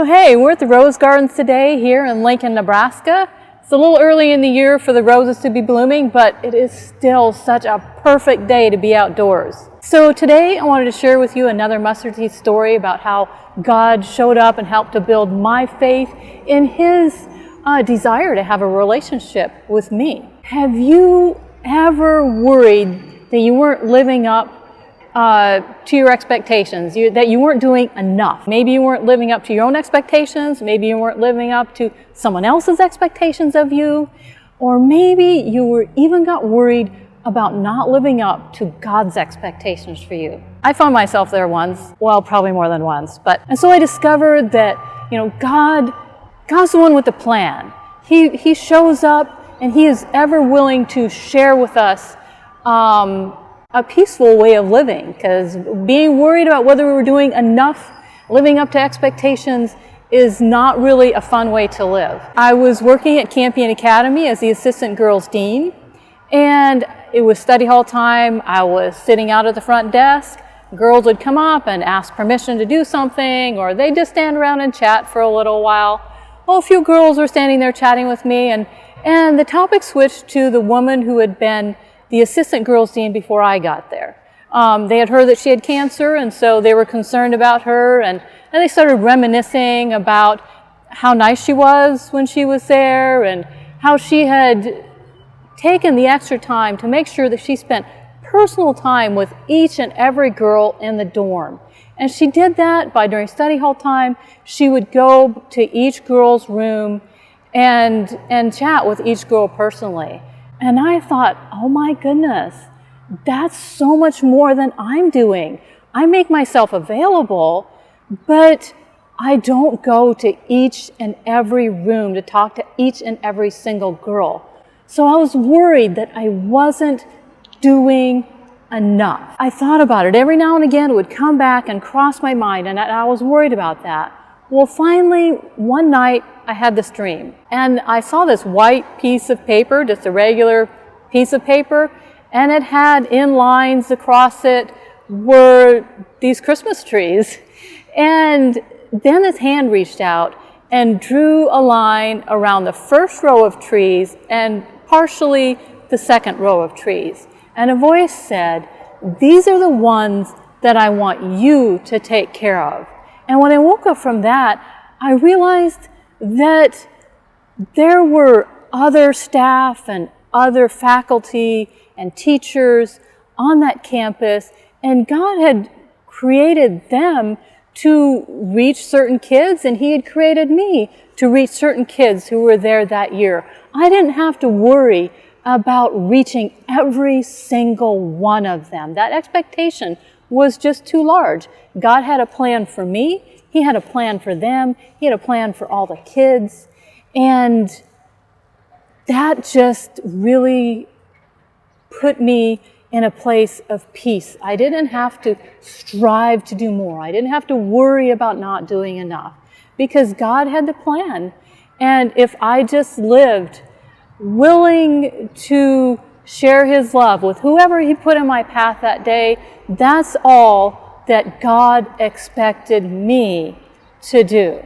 So hey, we're at the Rose Gardens today here in Lincoln, Nebraska. It's a little early in the year for the roses to be blooming, but it is still such a perfect day to be outdoors. So today I wanted to share with you another mustard seed story about how God showed up and helped to build my faith in His desire to have a relationship with me. Have you ever worried that you weren't living up to your expectations, that you weren't doing enough? Maybe you weren't living up to your own expectations, maybe you weren't living up to someone else's expectations of you, or maybe you even got worried about not living up to God's expectations for you. I found myself there once, well, probably more than once, and so I discovered that, God's the one with the plan. He shows up and He is ever willing to share with us a peaceful way of living, because being worried about whether we were doing enough, living up to expectations, is not really a fun way to live. I was working at Campion Academy as the assistant girls dean, and it was study hall time. I was sitting out at the front desk. Girls would come up and ask permission to do something, or they'd just stand around and chat for a little while. Well, a few girls were standing there chatting with me, and the topic switched to the woman who had been the assistant girls dean before I got there. They had heard that she had cancer, and so they were concerned about her, and they started reminiscing about how nice she was when she was there, and how she had taken the extra time to make sure that she spent personal time with each and every girl in the dorm. And she did that by, during study hall time, she would go to each girl's room and chat with each girl personally. And I thought, oh my goodness, that's so much more than I'm doing. I make myself available, but I don't go to each and every room to talk to each and every single girl. So I was worried that I wasn't doing enough. I thought about it. Every now and again it would come back and cross my mind, and I was worried about that. Well, finally, one night I had this dream, and I saw this white piece of paper, just a regular piece of paper, and it had in lines across it were these Christmas trees. And then this hand reached out and drew a line around the first row of trees and partially the second row of trees. And a voice said, "These are the ones that I want you to take care of." And when I woke up from that, I realized that there were other staff and other faculty and teachers on that campus, and God had created them to reach certain kids, and He had created me to reach certain kids who were there that year. I didn't have to worry about reaching every single one of them. That expectation was just too large. God had a plan for me. He had a plan for them. He had a plan for all the kids. And that just really put me in a place of peace. I didn't have to strive to do more. I didn't have to worry about not doing enough, because God had the plan. And if I just lived willing to share His love with whoever He put in my path that day, that's all that God expected me to do.